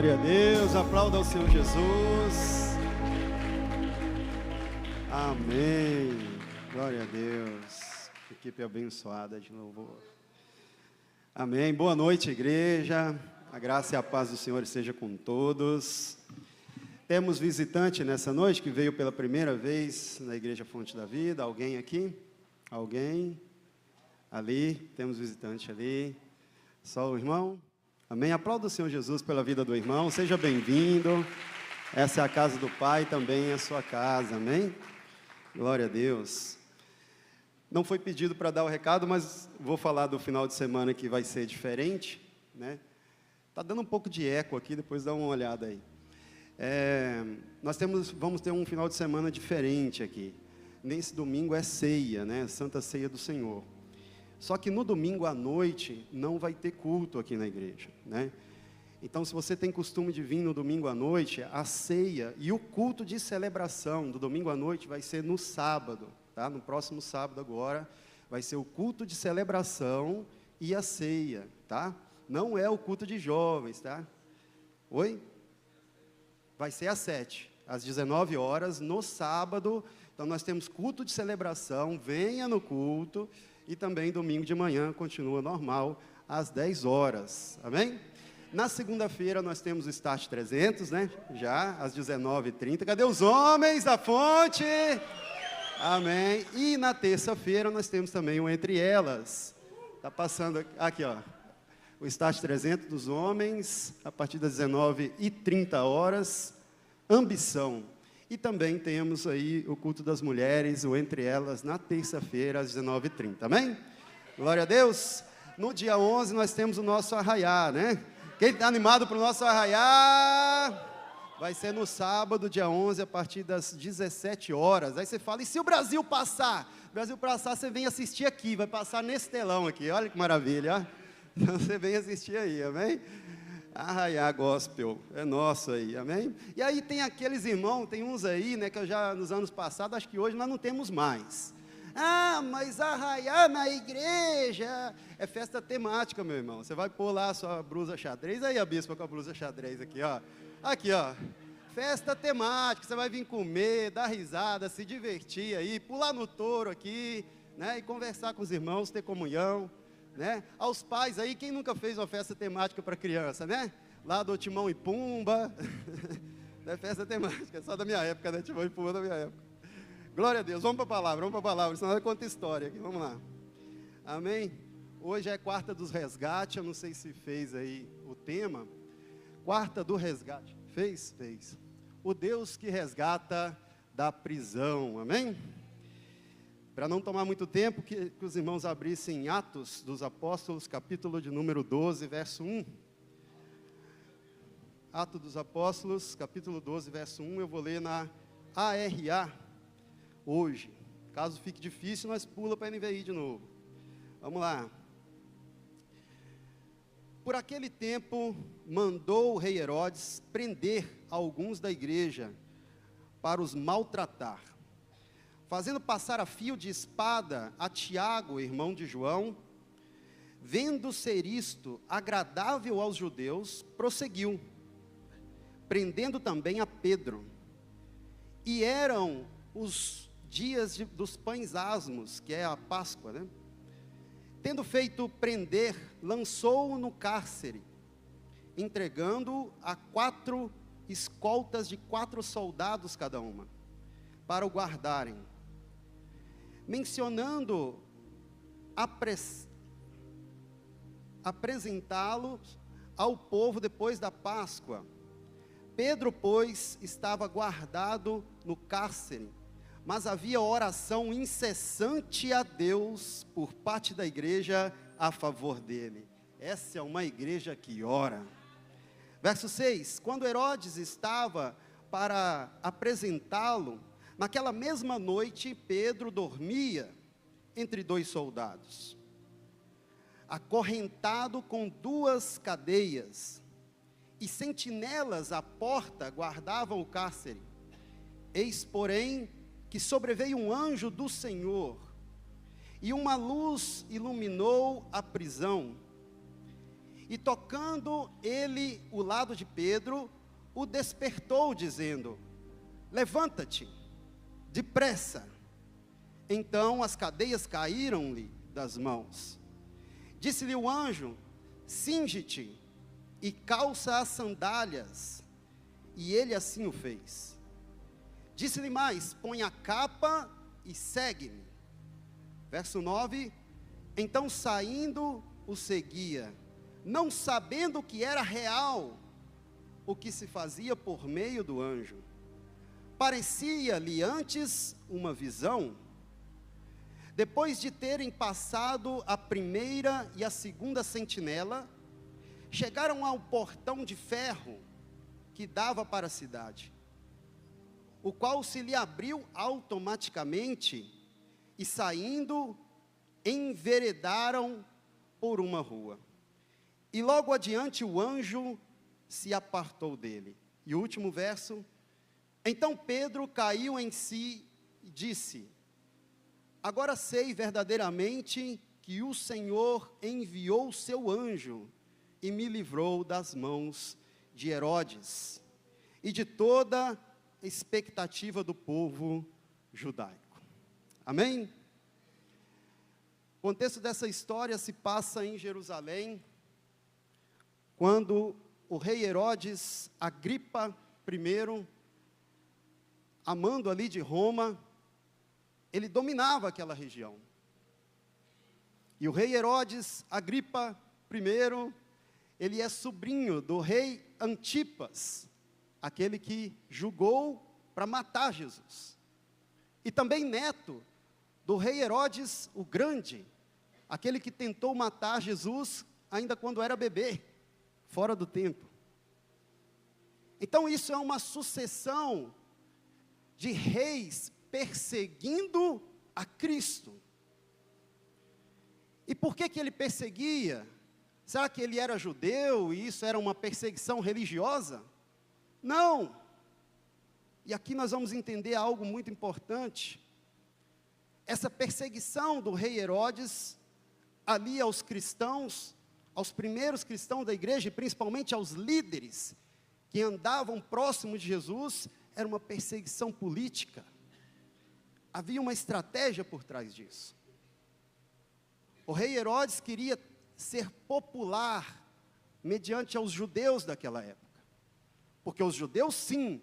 Glória a Deus, aplauda ao Senhor Jesus. Amém. Glória a Deus. Equipe abençoada de louvor. Amém. Boa noite, igreja. A graça e a paz do Senhor esteja com todos. Temos visitante nessa noite que veio pela primeira vez na Igreja Fonte da Vida. Alguém aqui? Alguém? Ali, temos visitante ali. Só o irmão? Amém? Aplauda o Senhor Jesus pela vida do irmão. Seja bem-vindo. Essa é a casa do Pai, também é a sua casa. Amém? Glória a Deus. Não foi pedido para dar o recado, mas vou falar do final de semana que vai ser diferente, né? Tá dando um pouco de eco aqui, depois dá uma olhada aí. Vamos ter um final de semana diferente aqui. Nesse domingo é ceia, né? Santa Ceia do Senhor. Só que no domingo à noite não vai ter culto aqui na igreja, né? Então, se você tem costume de vir no domingo à noite, a ceia e o culto de celebração do domingo à noite vai ser no sábado, tá? No próximo sábado agora, vai ser o culto de celebração e a ceia, tá? Não é o culto de jovens, tá? Oi? Vai ser às 7, às 19 horas, no sábado. Então, nós temos culto de celebração, venha no culto. E também domingo de manhã continua normal, às 10 horas, amém? Na segunda-feira nós temos o Start 300, né? Já, às 19h30. Cadê os homens da fonte? Amém. E na terça-feira nós temos também o Entre Elas. Está passando aqui, ó. O Start 300 dos homens, a partir das 19h30. Ambição. E também temos aí o culto das mulheres, o Entre Elas, na terça-feira, às 19h30, amém? Glória a Deus. No dia 11 nós temos o nosso arraiá, né? Quem está animado para o nosso arraiá? Vai ser no sábado, dia 11, a partir das 17 horas. Aí você fala, e se o Brasil passar? O Brasil passar, você vem assistir aqui, vai passar nesse telão aqui, olha que maravilha. Então você vem assistir aí, amém? Arraiá Gospel, é nosso aí, amém? E aí tem aqueles irmãos, tem uns aí, né, que eu já, nos anos passados, acho que hoje nós não temos mais. Ah, mas arraiá na igreja é festa temática, meu irmão. Você vai pôr lá a sua blusa xadrez, aí a bispa com a blusa xadrez aqui, ó. Aqui, ó, festa temática, você vai vir comer, dar risada, se divertir aí, pular no touro aqui, né, e conversar com os irmãos, ter comunhão. Né? Aos pais aí, quem nunca fez uma festa temática para criança, né? Lá do Timão e Pumba, é festa temática, só da minha época, né? Timão e Pumba da minha época. Glória a Deus, vamos para a palavra, senão eu conto história aqui, vamos lá. Amém? Hoje é quarta dos resgates, eu não sei se fez aí o tema. Quarta do resgate, fez? Fez. O Deus que resgata da prisão, amém? Para não tomar muito tempo, que os irmãos abrissem Atos dos Apóstolos, capítulo de número 12, verso 1. Atos dos Apóstolos, capítulo 12, verso 1, eu vou ler na ARA hoje. Caso fique difícil, nós pula para a NVI de novo. Vamos lá. Por aquele tempo, mandou o rei Herodes prender alguns da igreja para os maltratar, fazendo passar a fio de espada a Tiago, irmão de João. Vendo ser isto agradável aos judeus, prosseguiu, prendendo também a Pedro. E eram os dias dos pães asmos, que é a Páscoa, né? Tendo feito prender, lançou-o no cárcere, entregando-o a 4 escoltas de 4 soldados cada uma, para o guardarem. Mencionando apresentá-lo ao povo depois da Páscoa. Pedro, pois, estava guardado no cárcere, mas havia oração incessante a Deus por parte da igreja a favor dele. Essa é uma igreja que ora. Verso 6, quando Herodes estava para apresentá-lo, naquela mesma noite, Pedro dormia entre 2 soldados, acorrentado com 2 cadeias, e sentinelas à porta guardavam o cárcere. Eis, porém, que sobreveio um anjo do Senhor, e uma luz iluminou a prisão. E tocando ele o lado de Pedro, o despertou, dizendo: levanta-te, depressa. Então as cadeias caíram-lhe das mãos. Disse-lhe o anjo: cinge-te e calça as sandálias. E ele assim o fez. Disse-lhe mais: põe a capa e segue-me. Verso 9: então saindo o seguia, não sabendo que era real o que se fazia por meio do anjo. Parecia-lhe antes uma visão. Depois de terem passado a primeira e a segunda sentinela, chegaram ao portão de ferro que dava para a cidade, o qual se lhe abriu automaticamente, e saindo, enveredaram por uma rua. E logo adiante o anjo se apartou dele. E o último verso: então Pedro caiu em si e disse: agora sei verdadeiramente que o Senhor enviou o seu anjo e me livrou das mãos de Herodes e de toda a expectativa do povo judaico. Amém? O contexto dessa história se passa em Jerusalém, quando o rei Herodes Agripa I, amando ali de Roma, ele dominava aquela região. E o rei Herodes Agripa I, ele é sobrinho do rei Antipas, aquele que julgou para matar Jesus. E também neto do rei Herodes o Grande, aquele que tentou matar Jesus ainda quando era bebê, fora do templo. Então isso é uma sucessão de reis perseguindo a Cristo. E por que ele perseguia? Será que ele era judeu e isso era uma perseguição religiosa? Não. E aqui nós vamos entender algo muito importante. Essa perseguição do rei Herodes, ali aos cristãos, aos primeiros cristãos da igreja, e principalmente aos líderes que andavam próximos de Jesus, era uma perseguição política. Havia uma estratégia por trás disso. O rei Herodes queria ser popular mediante aos judeus daquela época, porque os judeus sim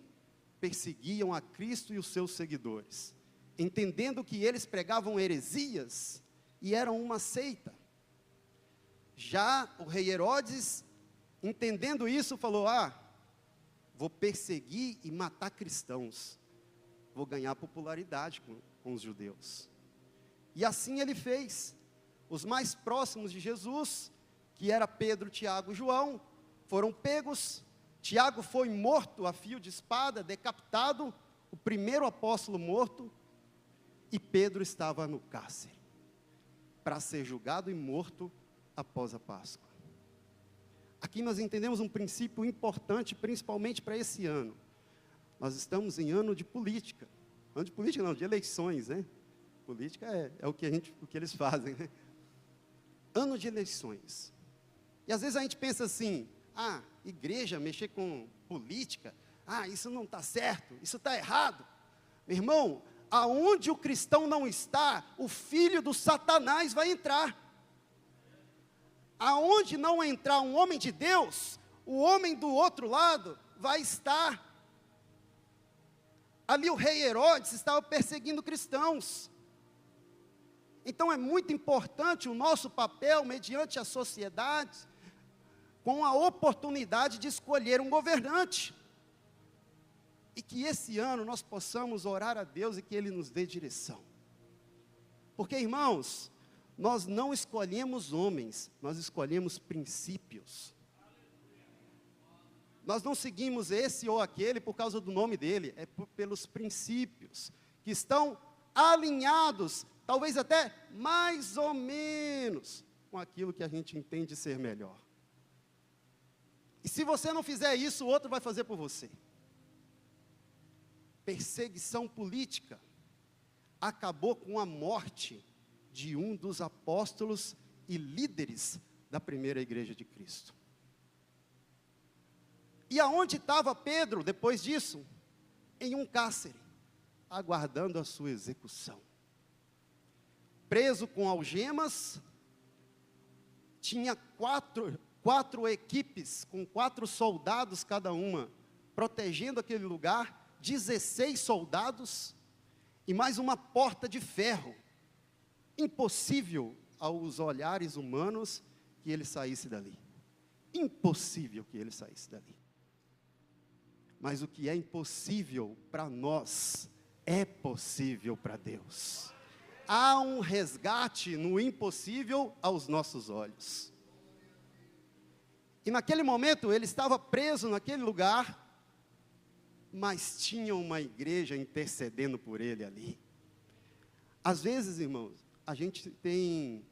perseguiam a Cristo e os seus seguidores, entendendo que eles pregavam heresias e eram uma seita. Já o rei Herodes, entendendo isso, falou: vou perseguir e matar cristãos, vou ganhar popularidade com os judeus. E assim ele fez. Os mais próximos de Jesus, que era Pedro, Tiago e João, foram pegos. Tiago foi morto a fio de espada, decapitado, o primeiro apóstolo morto, e Pedro estava no cárcere, para ser julgado e morto após a Páscoa. Aqui nós entendemos um princípio importante, principalmente para esse ano. Nós estamos em ano de política. Ano de política não, de eleições, né? Política é o que eles fazem, né? Ano de eleições. E às vezes a gente pensa assim: igreja mexer com política, isso não está certo, isso está errado. Meu irmão, aonde o cristão não está, o filho do Satanás vai entrar. Aonde não entrar um homem de Deus, o homem do outro lado vai estar. Ali o rei Herodes estava perseguindo cristãos. Então é muito importante o nosso papel mediante a sociedade, com a oportunidade de escolher um governante. E que esse ano nós possamos orar a Deus e que Ele nos dê direção. Porque, irmãos, nós não escolhemos homens, nós escolhemos princípios. Nós não seguimos esse ou aquele por causa do nome dele, é pelos princípios, que estão alinhados, talvez até mais ou menos, com aquilo que a gente entende ser melhor. E se você não fizer isso, o outro vai fazer por você. Perseguição política acabou com a morte de um dos apóstolos e líderes da primeira igreja de Cristo. E aonde estava Pedro depois disso? Em um cárcere, aguardando a sua execução. Preso com algemas, tinha quatro equipes, com 4 soldados cada uma, protegendo aquele lugar, 16 soldados, e mais uma porta de ferro. Impossível aos olhares humanos que ele saísse dali. Impossível que ele saísse dali. Mas o que é impossível para nós, é possível para Deus. Há um resgate no impossível aos nossos olhos. E naquele momento ele estava preso naquele lugar, mas tinha uma igreja intercedendo por ele ali. Às vezes, irmãos, a gente tem,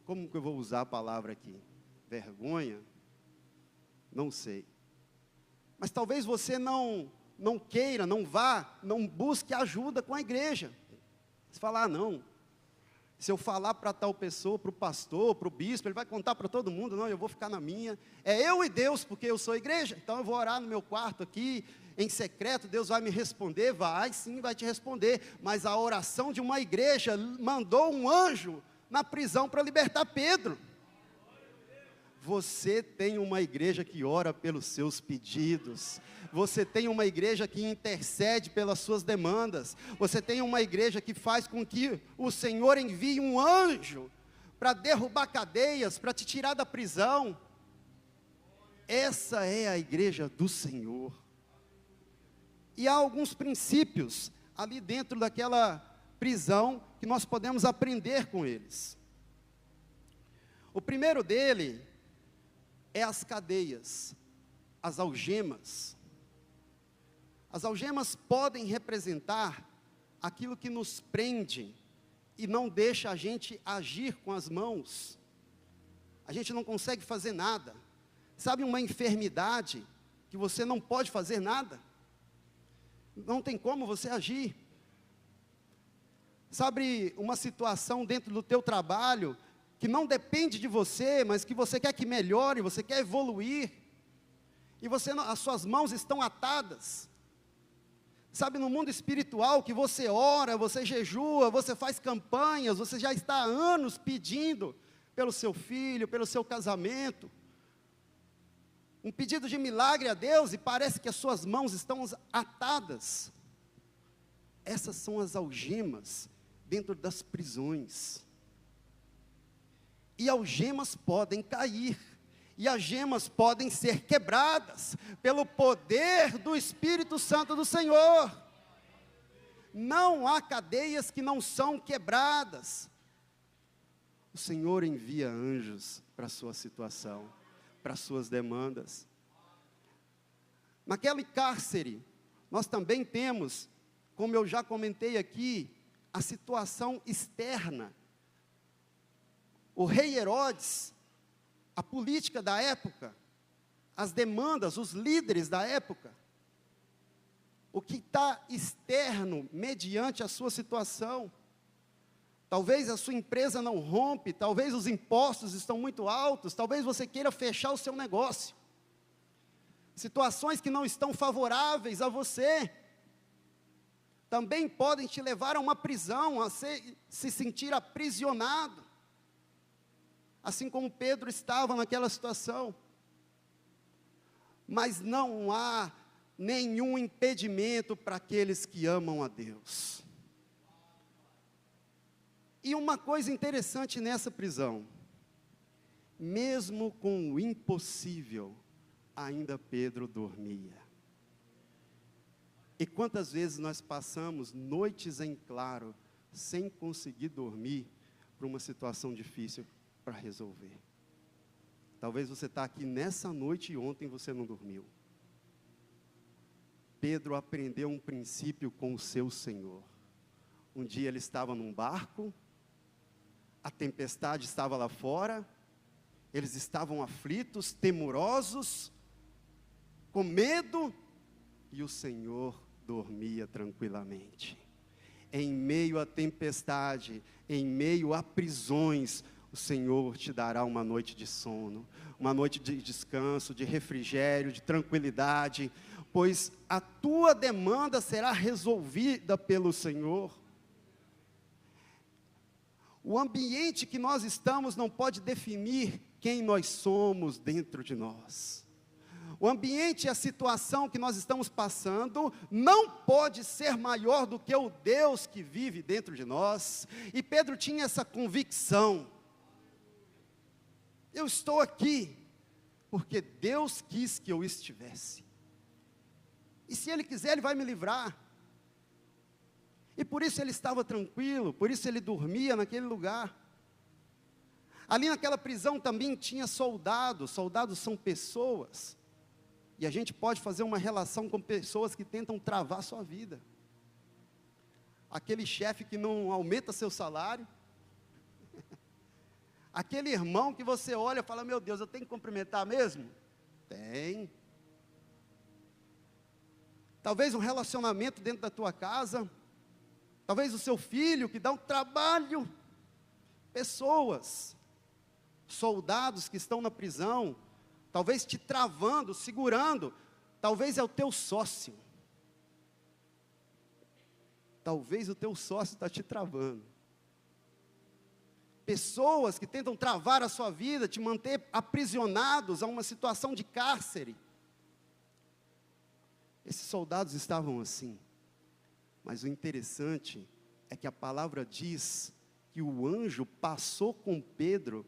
como que eu vou usar a palavra aqui? Vergonha? Não sei. Mas talvez você não queira, não vá, não busque ajuda com a igreja. Você fala, não, se eu falar para tal pessoa, para o pastor, para o bispo, ele vai contar para todo mundo, não, eu vou ficar na minha. É eu e Deus, porque eu sou igreja, então eu vou orar no meu quarto aqui, em secreto, Deus vai me responder, vai sim, vai te responder. Mas a oração de uma igreja mandou um anjo na prisão para libertar Pedro. Você tem uma igreja que ora pelos seus pedidos. Você tem uma igreja que intercede pelas suas demandas. Você tem uma igreja que faz com que o Senhor envie um anjo para derrubar cadeias, para te tirar da prisão. Essa é a igreja do Senhor. E há alguns princípios ali dentro daquela prisão que nós podemos aprender com eles. O primeiro dele é as cadeias, as algemas. As algemas podem representar aquilo que nos prende e não deixa a gente agir com as mãos. A gente não consegue fazer nada. Sabe uma enfermidade que você não pode fazer nada? Não tem como você agir. Sabe uma situação dentro do teu trabalho que não depende de você, mas que você quer que melhore, você quer evoluir, e as suas mãos estão atadas. Sabe, no mundo espiritual, que você ora, você jejua, você faz campanhas, você já está há anos pedindo pelo seu filho, pelo seu casamento, um pedido de milagre a Deus, e parece que as suas mãos estão atadas. Essas são as algemas dentro das prisões. E algemas podem cair, e algemas podem ser quebradas, pelo poder do Espírito Santo do Senhor. Não há cadeias que não são quebradas. O Senhor envia anjos para a sua situação, para as suas demandas. Naquele cárcere, nós também temos, como eu já comentei aqui, a situação externa. O rei Herodes, a política da época, as demandas, os líderes da época, o que está externo mediante a sua situação. Talvez a sua empresa não rompe, talvez os impostos estão muito altos, talvez você queira fechar o seu negócio. Situações que não estão favoráveis a você, também podem te levar a uma prisão, a se sentir aprisionado. Assim como Pedro estava naquela situação. Mas não há nenhum impedimento para aqueles que amam a Deus. E uma coisa interessante nessa prisão, mesmo com o impossível, ainda Pedro dormia. E quantas vezes nós passamos noites em claro, sem conseguir dormir, por uma situação difícil para resolver. Talvez você está aqui nessa noite e ontem você não dormiu. Pedro aprendeu um princípio com o seu Senhor. Um dia ele estava num barco, a tempestade estava lá fora, eles estavam aflitos, temorosos, com medo, e o Senhor dormia tranquilamente. Em meio à tempestade, em meio a prisões, o Senhor te dará uma noite de sono, uma noite de descanso, de refrigério, de tranquilidade, pois a tua demanda será resolvida pelo Senhor. O ambiente que nós estamos não pode definir quem nós somos dentro de nós. O ambiente e a situação que nós estamos passando não pode ser maior do que o Deus que vive dentro de nós. E Pedro tinha essa convicção. Eu estou aqui porque Deus quis que eu estivesse. E se Ele quiser, Ele vai me livrar. E por isso ele estava tranquilo, por isso ele dormia naquele lugar. Ali naquela prisão também tinha soldados. Soldados são pessoas. E a gente pode fazer uma relação com pessoas que tentam travar a sua vida. Aquele chefe que não aumenta seu salário. Aquele irmão que você olha e fala, meu Deus, eu tenho que cumprimentar mesmo? Tem. Talvez um relacionamento dentro da tua casa. Talvez o seu filho que dá um trabalho. Pessoas. Soldados que estão na prisão. Talvez te travando, segurando. Talvez é o teu sócio. Talvez o teu sócio está te travando. Pessoas que tentam travar a sua vida, te manter aprisionados a uma situação de cárcere. Esses soldados estavam assim. Mas o interessante é que a palavra diz que o anjo passou com Pedro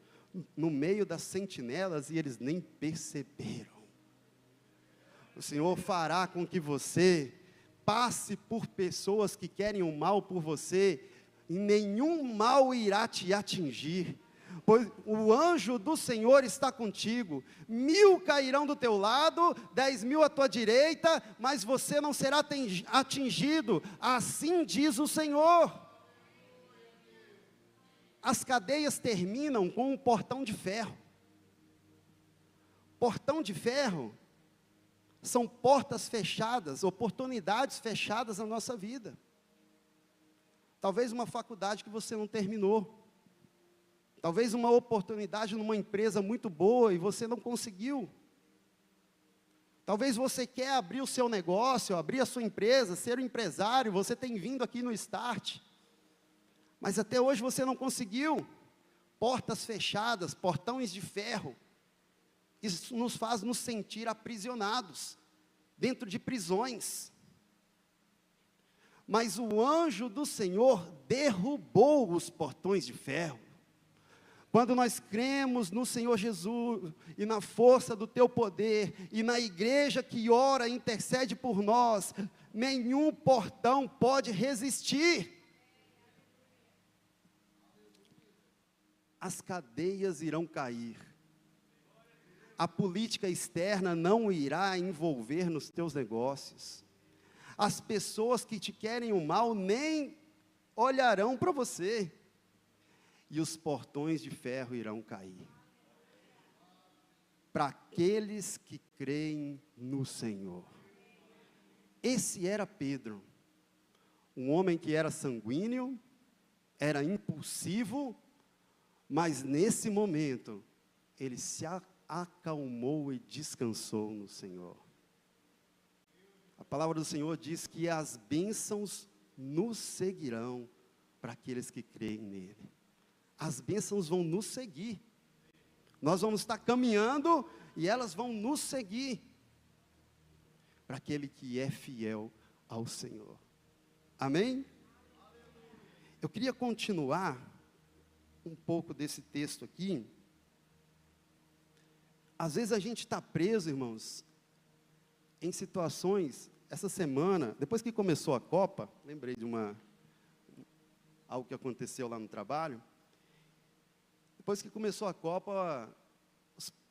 no meio das sentinelas e eles nem perceberam. O Senhor fará com que você passe por pessoas que querem o mal por você, e nenhum mal irá te atingir, pois o anjo do Senhor está contigo. 1000 cairão do teu lado, 10.000 à tua direita, mas você não será atingido, assim diz o Senhor. As cadeias terminam com um portão de ferro. Portão de ferro são portas fechadas, oportunidades fechadas na nossa vida. Talvez uma faculdade que você não terminou. Talvez uma oportunidade numa empresa muito boa e você não conseguiu. Talvez você quer abrir o seu negócio, abrir a sua empresa, ser um empresário, você tem vindo aqui no Start. Mas até hoje você não conseguiu. Portas fechadas, portões de ferro. Isso nos faz nos sentir aprisionados, dentro de prisões. Mas o anjo do Senhor derrubou os portões de ferro. Quando nós cremos no Senhor Jesus, e na força do teu poder, e na igreja que ora e intercede por nós, nenhum portão pode resistir. As cadeias irão cair. A política externa não irá envolver nos teus negócios. As pessoas que te querem o mal nem olharão para você. E os portões de ferro irão cair. Para aqueles que creem no Senhor. Esse era Pedro. Um homem que era sanguíneo, era impulsivo, mas nesse momento, ele se acalmou e descansou no Senhor. A palavra do Senhor diz que as bênçãos nos seguirão para aqueles que creem nele. As bênçãos vão nos seguir. Nós vamos estar caminhando e elas vão nos seguir. Para aquele que é fiel ao Senhor. Amém? Eu queria continuar um pouco desse texto aqui. Às vezes a gente está preso, irmãos, em situações. Essa semana, depois que começou a Copa, lembrei de algo que aconteceu lá no trabalho. Depois que começou a Copa,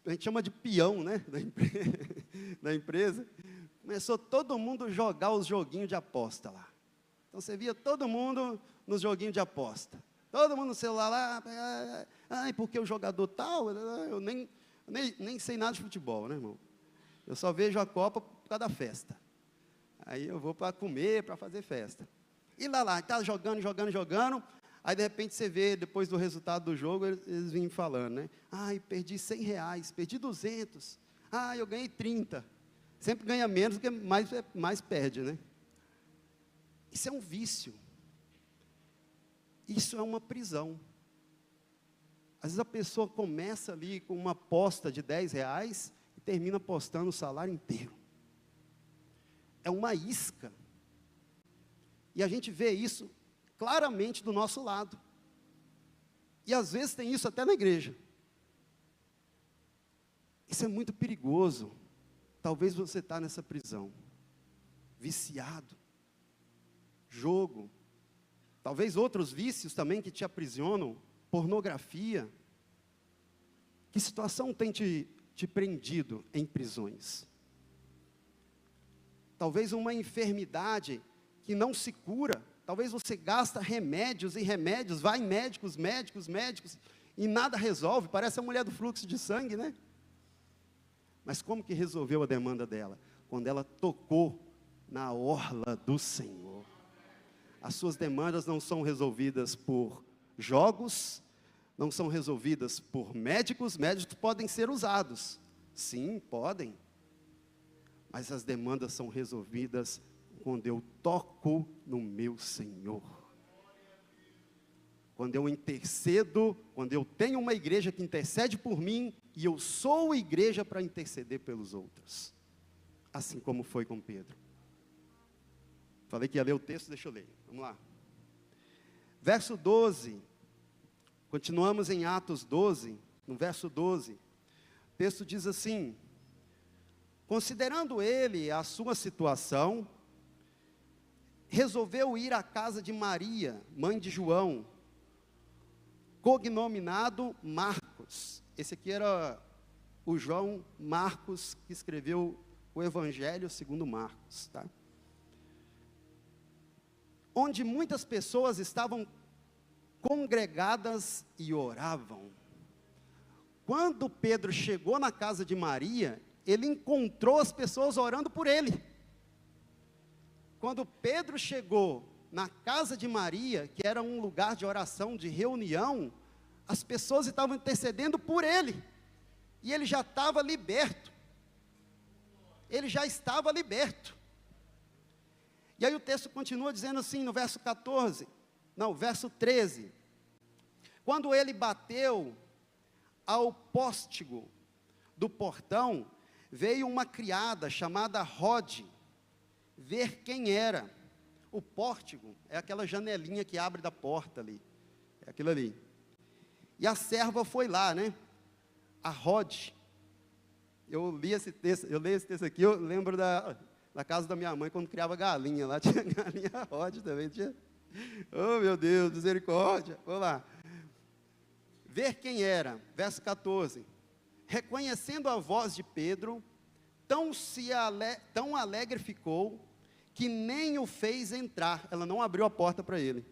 a gente chama de peão, né, da empresa, começou todo mundo a jogar os joguinhos de aposta lá. Então você via todo mundo nos joguinhos de aposta. Todo mundo no celular lá, porque o jogador tal, eu nem sei nada de futebol, né, irmão? Eu só vejo a Copa por causa da festa. Aí eu vou para comer, para fazer festa. E lá, está jogando. Aí, de repente, você vê, depois do resultado do jogo, eles vêm falando, né? Ai, perdi R$100, perdi 200. Ah, eu ganhei 30. Sempre ganha menos, porque mais perde, né? Isso é um vício. Isso é uma prisão. Às vezes a pessoa começa ali com uma aposta de R$10 e termina apostando o salário inteiro. É uma isca. E a gente vê isso claramente do nosso lado. E às vezes tem isso até na igreja. Isso é muito perigoso. Talvez você está nessa prisão. Viciado. Jogo. Talvez outros vícios também que te aprisionam. Pornografia. Que situação tem te prendido em prisões? Talvez uma enfermidade que não se cura. Talvez você gasta remédios e remédios, vai em médicos, e nada resolve. Parece a mulher do fluxo de sangue, né? Mas como que resolveu a demanda dela? Quando ela tocou na orla do Senhor. As suas demandas não são resolvidas por jogos, não são resolvidas por médicos. Médicos podem ser usados. Sim, podem. Mas as demandas são resolvidas quando eu toco no meu Senhor. Quando eu intercedo, quando eu tenho uma igreja que intercede por mim, e eu sou igreja para interceder pelos outros. Assim como foi com Pedro. Falei que ia ler o texto, deixa eu ler. Vamos lá. Verso 12. Continuamos em Atos 12, no verso 12. O texto diz assim: considerando ele a sua situação, resolveu ir à casa de Maria, mãe de João, cognominado Marcos. Esse aqui era o João Marcos, que escreveu o Evangelho segundo Marcos, tá? Onde muitas pessoas estavam congregadas e oravam. Quando Pedro chegou na casa de Maria, ele encontrou as pessoas orando por ele. Quando Pedro chegou na casa de Maria, que era um lugar de oração, de reunião, as pessoas estavam intercedendo por ele. E ele já estava liberto. Ele já estava liberto. E aí o texto continua dizendo assim, no verso 13. Quando ele bateu ao póstigo do portão, veio uma criada chamada Rode, ver quem era. O pórtico é aquela janelinha que abre da porta ali. É aquilo ali. E a serva foi lá, né? A Rode. Eu leio esse texto aqui, eu lembro da casa da minha mãe, quando criava galinha. Lá tinha galinha Rode também. Oh, meu Deus, misericórdia. Vamos lá. Ver quem era. Verso 14. Reconhecendo a voz de Pedro, tão alegre ficou, que nem o fez entrar. Ela não abriu a porta para ele,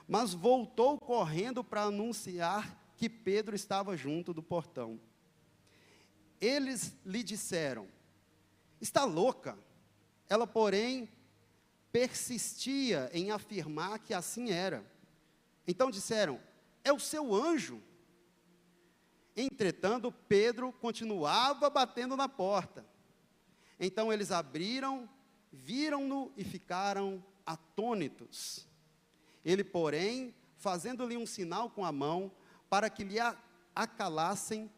mas voltou correndo para anunciar que Pedro estava junto do portão. Eles lhe disseram: está louca. Ela, porém, persistia em afirmar que assim era. Então disseram: é o seu anjo. Entretanto, Pedro continuava batendo na porta. Então eles abriram, viram-no e ficaram atônitos. Ele, porém, fazendo-lhe um sinal com a mão, para que lhe acalassem,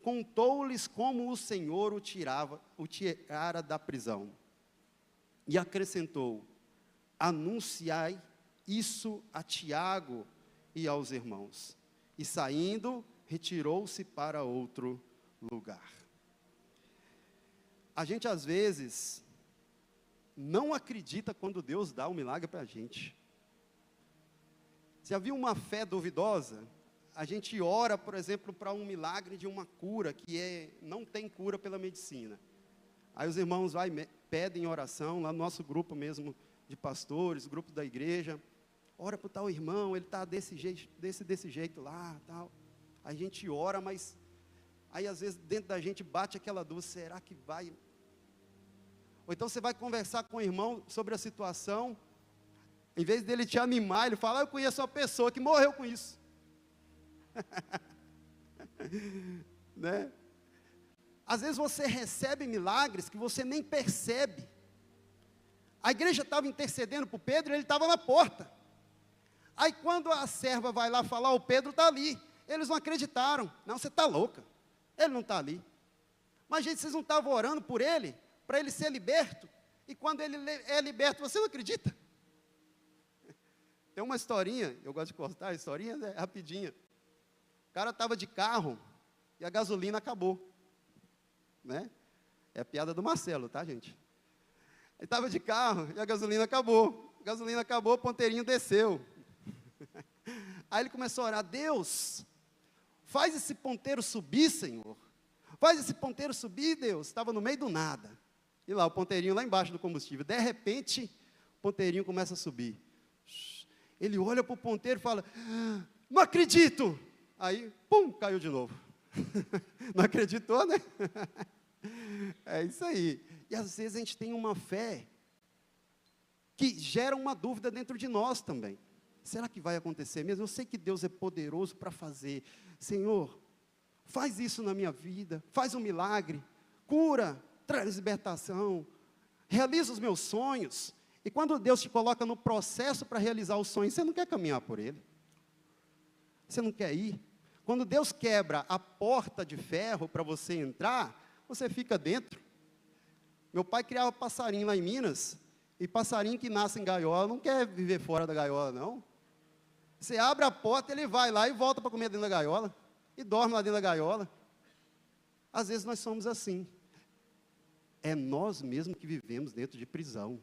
contou-lhes como o Senhor o tirara da prisão. E acrescentou: anunciai isso a Tiago e aos irmãos. E saindo, retirou-se para outro lugar. A gente às vezes não acredita quando Deus dá um milagre para a gente. Já viu uma fé duvidosa? A gente ora, por exemplo, para um milagre de uma cura que não tem cura pela medicina. Aí os irmãos pedem oração, lá no nosso grupo mesmo de pastores, grupo da igreja. Ora para o tal irmão, ele está desse jeito lá, tal. A gente ora, mas aí às vezes dentro da gente bate aquela dúvida: será que vai? Ou então você vai conversar com o irmão sobre a situação, Em vez dele te animar, ele fala: eu conheço uma pessoa que morreu com isso. Né? Às vezes você recebe milagres que você nem percebe. A igreja estava intercedendo por Pedro, ele estava na porta. Aí quando a serva vai lá falar, o Pedro está ali. Eles não acreditaram. Não, você está louca. Ele não está ali. Mas, gente, vocês não estavam orando por ele, para ele ser liberto? E quando ele é liberto, você não acredita? Tem uma historinha, eu gosto de contar a historinha, é rapidinha. O cara estava de carro e a gasolina acabou. Né? É a piada do Marcelo, tá, gente? Ele estava de carro e a gasolina acabou. A gasolina acabou, o ponteirinho desceu. Aí ele começou a orar: Deus, faz esse ponteiro subir, Senhor. Faz esse ponteiro subir, Deus. Estava no meio do nada. E lá, o ponteirinho lá embaixo do combustível. De repente, o ponteirinho começa a subir. Ele olha para o ponteiro e fala: não acredito. Aí, pum, caiu de novo. Não acreditou, né? É isso aí. E às vezes a gente tem uma fé que gera uma dúvida dentro de nós também. Será que vai acontecer mesmo? Eu sei que Deus é poderoso para fazer. Senhor, faz isso na minha vida, faz um milagre, cura, traz libertação, realiza os meus sonhos. E quando Deus te coloca no processo para realizar os sonhos, você não quer caminhar por ele. Você não quer ir. Quando Deus quebra a porta de ferro para você entrar, você fica dentro. Meu pai criava passarinho lá em Minas, e passarinho que nasce em gaiola não quer viver fora da gaiola, não. Você abre a porta, ele vai lá e volta para comer dentro da gaiola, e dorme lá dentro da gaiola. Às vezes nós somos assim. É nós mesmos que vivemos dentro de prisão.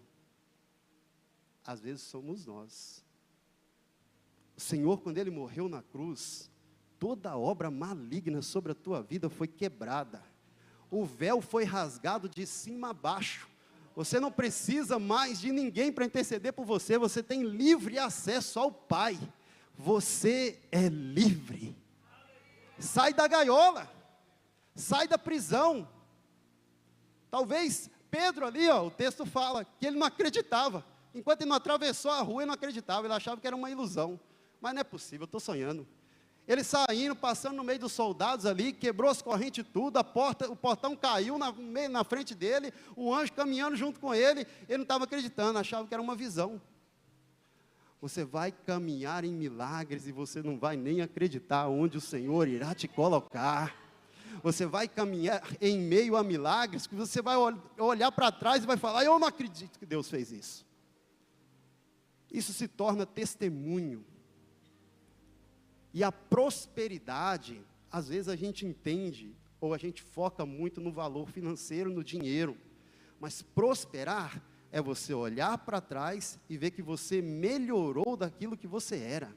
Às vezes somos nós. O Senhor, quando Ele morreu na cruz, toda obra maligna sobre a tua vida foi quebrada. O véu foi rasgado de cima a baixo. Você não precisa mais de ninguém para interceder por você. Você tem livre acesso ao Pai. Você é livre. Sai da gaiola. Sai da prisão. Talvez Pedro ali, ó, o texto fala que ele não acreditava. Enquanto ele não atravessou a rua, ele não acreditava. Ele achava que era uma ilusão. Mas não é possível, eu estou sonhando. Ele saindo, passando no meio dos soldados ali, quebrou as correntes tudo, o portão caiu na frente dele, o anjo caminhando junto com ele não estava acreditando, achava que era uma visão. Você vai caminhar em milagres e você não vai nem acreditar onde o Senhor irá te colocar. Você vai caminhar em meio a milagres, que você vai olhar para trás e vai falar: eu não acredito que Deus fez isso. Isso se torna testemunho. E a prosperidade, às vezes a gente entende, ou a gente foca muito no valor financeiro, no dinheiro. Mas prosperar é você olhar para trás e ver que você melhorou daquilo que você era.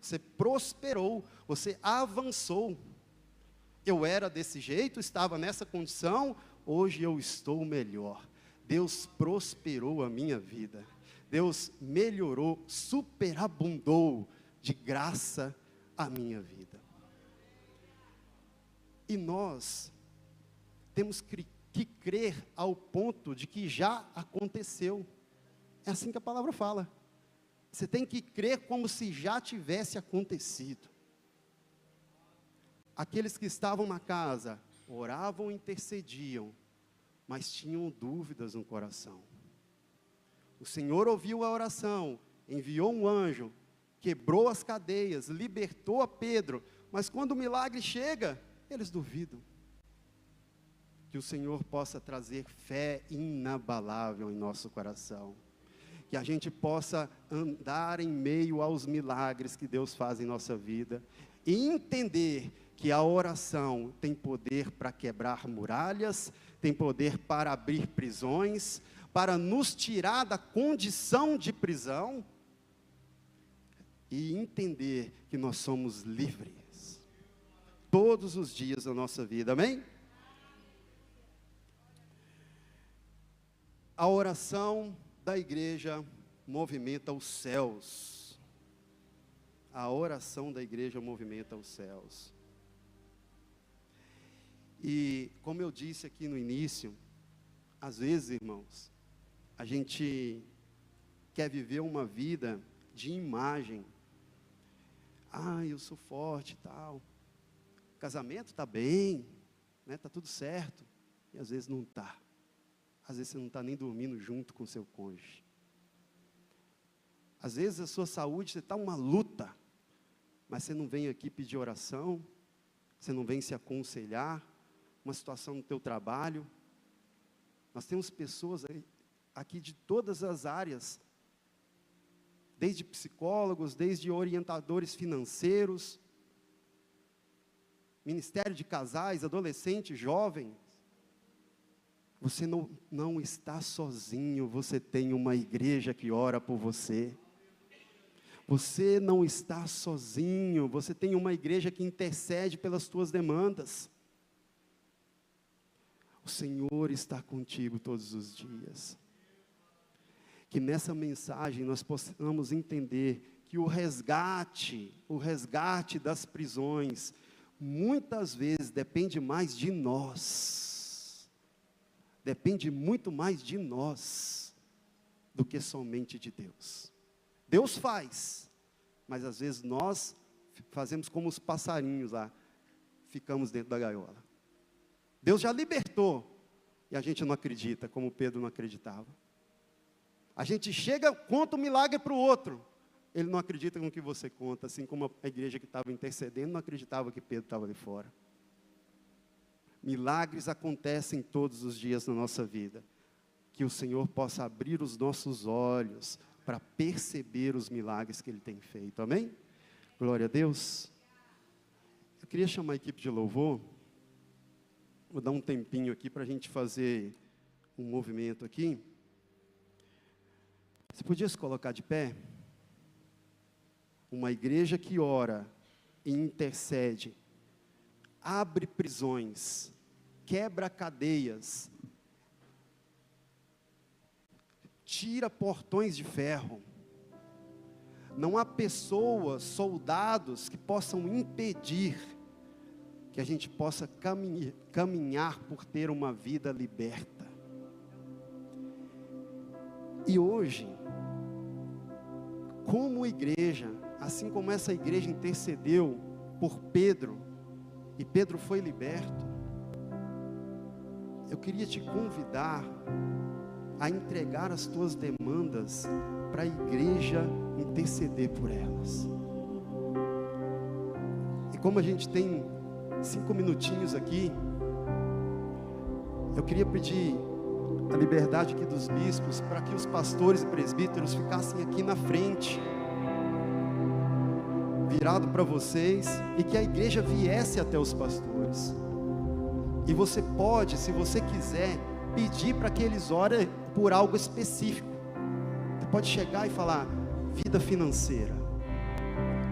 Você prosperou, você avançou. Eu era desse jeito, estava nessa condição, hoje eu estou melhor. Deus prosperou a minha vida. Deus melhorou, superabundou de graça a minha vida. E nós temos que crer ao ponto de que já aconteceu. É assim que a palavra fala. Você tem que crer como se já tivesse acontecido. Aqueles que estavam na casa, oravam e intercediam, mas tinham dúvidas no coração. O Senhor ouviu a oração, enviou um anjo, quebrou as cadeias, libertou a Pedro, mas quando o milagre chega, eles duvidam. Que o Senhor possa trazer fé inabalável em nosso coração, que a gente possa andar em meio aos milagres que Deus faz em nossa vida, e entender que a oração tem poder para quebrar muralhas, tem poder para abrir prisões, para nos tirar da condição de prisão, e entender que nós somos livres, todos os dias da nossa vida, amém? A oração da igreja movimenta os céus. A oração da igreja movimenta os céus. E, como eu disse aqui no início, às vezes, irmãos, a gente quer viver uma vida de imagem. Eu sou forte e tal. O casamento está bem, né? Está tudo certo. E às vezes não está. Às vezes você não está nem dormindo junto com o seu cônjuge. Às vezes a sua saúde, você está uma luta. Mas você não vem aqui pedir oração. Você não vem se aconselhar. Uma situação no teu trabalho. Nós temos pessoas aqui de todas as áreas. Desde psicólogos, desde orientadores financeiros, ministério de casais, adolescentes, jovens. Você não está sozinho, você tem uma igreja que ora por você. Você não está sozinho, você tem uma igreja que intercede pelas tuas demandas. O Senhor está contigo todos os dias. Que nessa mensagem nós possamos entender que o resgate das prisões, muitas vezes depende mais de nós, depende muito mais de nós, do que somente de Deus. Deus faz, mas às vezes nós fazemos como os passarinhos lá, ficamos dentro da gaiola. Deus já libertou, e a gente não acredita, como Pedro não acreditava. A gente chega, conta um milagre para o outro. Ele não acredita no que você conta, assim como a igreja que estava intercedendo não acreditava que Pedro estava ali fora. Milagres acontecem todos os dias na nossa vida. Que o Senhor possa abrir os nossos olhos para perceber os milagres que Ele tem feito. Amém? Glória a Deus. Eu queria chamar a equipe de louvor. Vou dar um tempinho aqui para a gente fazer um movimento aqui. Você podia se colocar de pé? Uma igreja que ora e intercede, abre prisões, quebra cadeias, tira portões de ferro. Não há pessoas, soldados, que possam impedir que a gente possa caminhar por ter uma vida liberta. E hoje, como igreja, assim como essa igreja intercedeu por Pedro, e Pedro foi liberto, eu queria te convidar a entregar as tuas demandas para a igreja interceder por elas. E como a gente tem 5 minutinhos aqui, eu queria pedir a liberdade aqui dos bispos, para que os pastores e presbíteros ficassem aqui na frente, virado para vocês, e que a igreja viesse até os pastores. E você pode, se você quiser, pedir para que eles orem por algo específico. Você pode chegar e falar: vida financeira,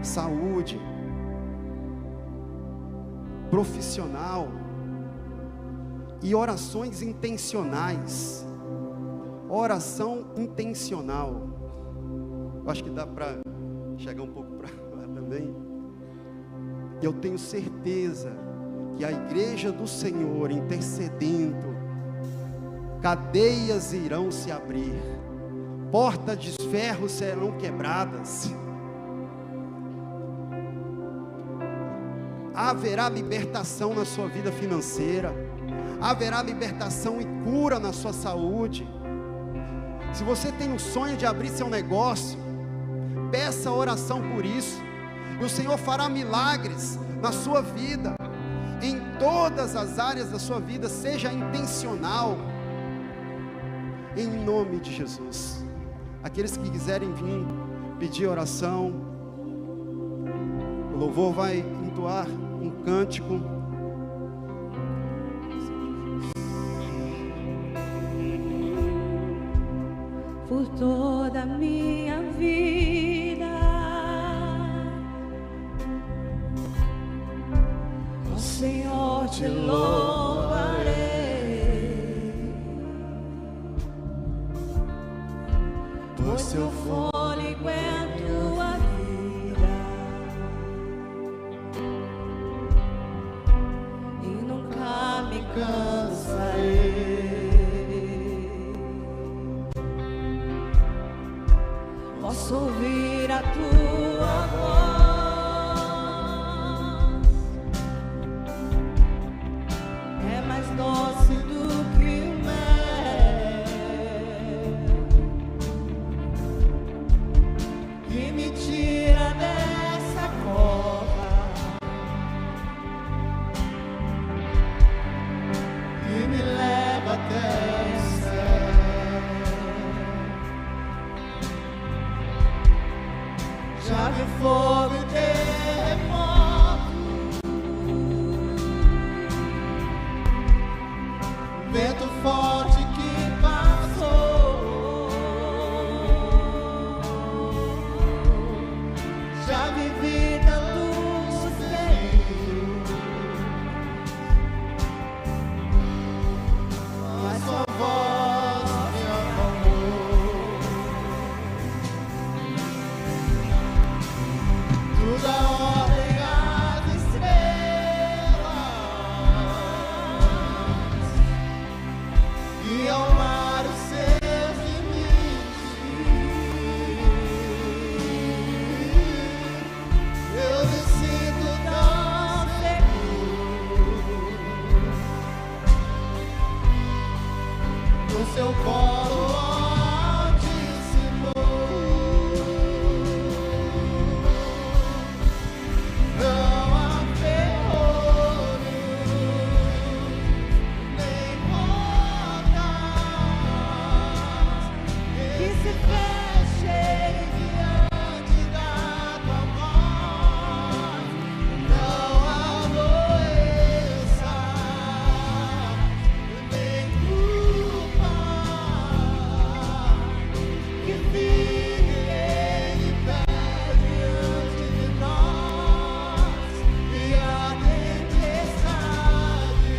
saúde, profissional, e orações intencionais. Oração intencional. Eu acho que dá para chegar um pouco para lá também. Eu tenho certeza que a igreja do Senhor intercedendo, cadeias irão se abrir, portas de ferro serão quebradas, haverá libertação na sua vida financeira, haverá libertação e cura na sua saúde. Se você tem o sonho de abrir seu negócio, peça oração por isso, e o Senhor fará milagres na sua vida, em todas as áreas da sua vida. Seja intencional, em nome de Jesus. Aqueles que quiserem vir pedir oração, o louvor vai entoar um cântico. Por toda a minha vida, ó Senhor, te louvarei, pois teu fôlego é a tua vida, e nunca me cansarei. posso ouvir a tua voz. É mais doce do que o mel que me tira dessa cova e me leva até o céu. Já vi fogo e terremoto, vento forte que passou. Já vivi tantos perigos, mas sua voz me acalmou. Tudo a ordem às estrelas e ao mar os seus limites. Eu me sinto tão seguro no seu colo altíssimo. Não há ferrolhos nem portas que se fechem diante da tua voz. Não há doença nem culpa que fique em pé diante de nós, e a tempestade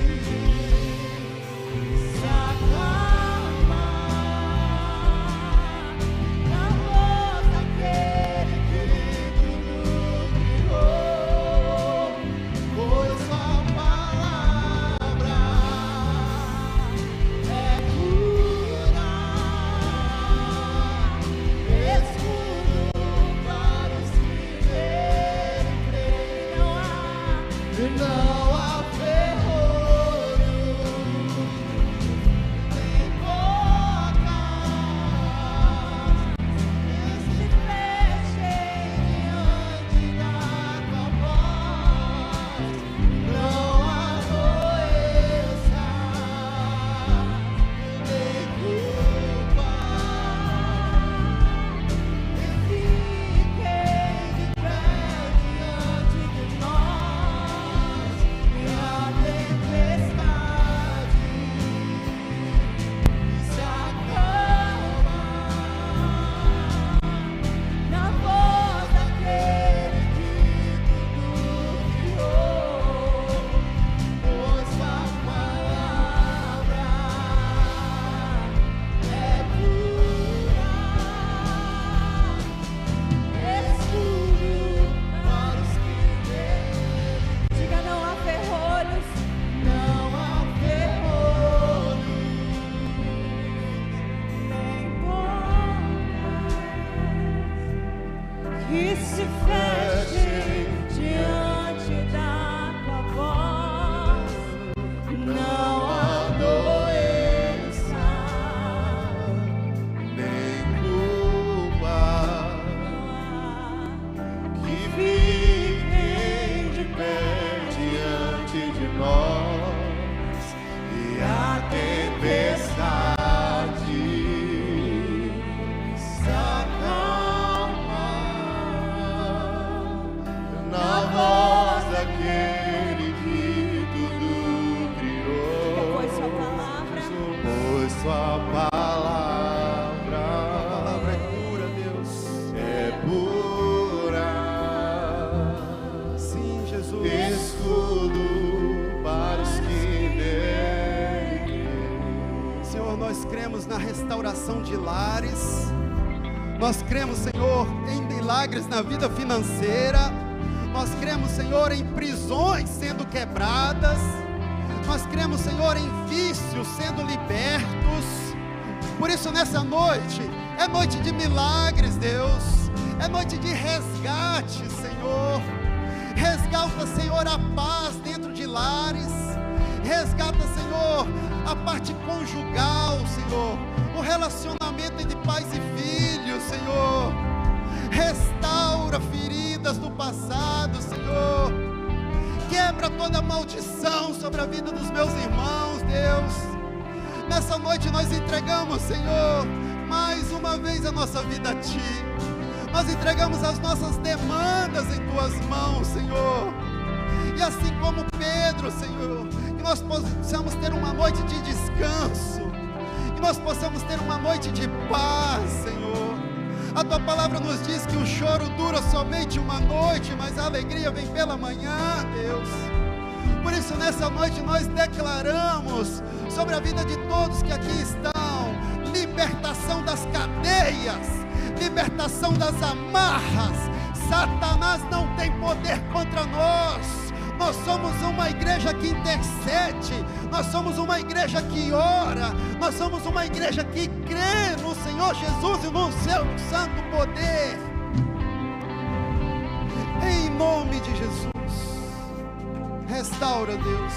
se acalma na voz daquele que tudo criou, pois sua palavra é cura, escudo para os que nele creem. Não há ferrolhos nem portas que se fechem diante da tua voz. Não há doença nem culpa que fiquem de pé diante de nós, e a tempestade se acalma na voz daquele que tudo criou, pois sua palavra é pura, escudo para os que nele. Diga: não há ferrolhos, não há ferrolhos nem portas que se fechem diante da tua voz. Não há doença nem culpa que que fiquem de pé diante de nós, e a tempestade se acalma na voz daquele que tudo criou, Pois sua palavra pois sua palavra É cura, Deus. é pura, Sim, Jesus. escudo para os que nele creem. Senhor, nós cremos na restauração de lares. Nós cremos, Senhor, em milagres na vida financeira. Nós cremos, Senhor, em prisões sendo quebradas. Nós cremos, Senhor, em vícios sendo libertos. Por isso, nessa noite, É noite de milagres, Deus. É noite de resgate, Senhor. Resgata, Senhor, a paz dentro de lares. Resgata, Senhor, a parte conjugal, Senhor. O relacionamento entre pais e filhos, Senhor. Restaura feridas do passado, Senhor. Quebra toda maldição sobre a vida dos meus irmãos, Deus. Nessa noite nós entregamos, Senhor, mais uma vez a nossa vida a Ti. Nós entregamos as nossas demandas em Tuas mãos, Senhor. E assim como Pedro, Senhor, que nós possamos ter uma noite de descanso, que nós possamos ter uma noite de paz, Senhor. A Tua palavra nos diz que o choro dura somente uma noite, mas a alegria vem pela manhã, Deus. Por isso nessa noite nós declaramos sobre a vida de todos que aqui estão, libertação das cadeias, libertação das amarras. Satanás não tem poder contra nós. Nós somos uma igreja que intercede, nós somos uma igreja que ora, nós somos uma igreja que crê no Senhor Jesus e no seu santo poder. Em nome de Jesus, restaura, Deus,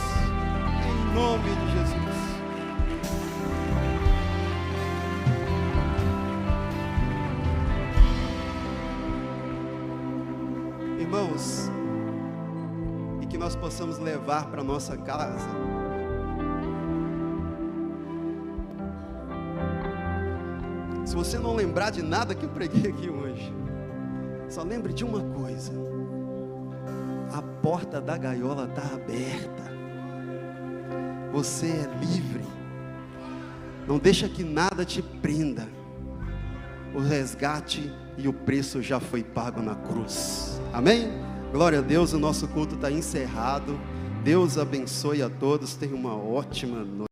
em nome de Jesus. Irmãos, e que nós possamos levar para nossa casa se você não lembrar de nada que eu preguei aqui hoje, só lembre de uma coisa: a porta da gaiola está aberta, você é livre, não deixa que nada te prenda, o resgate e o preço já foi pago na cruz. Amém? Glória a Deus, o nosso culto está encerrado. Deus abençoe a todos, tenha uma ótima noite.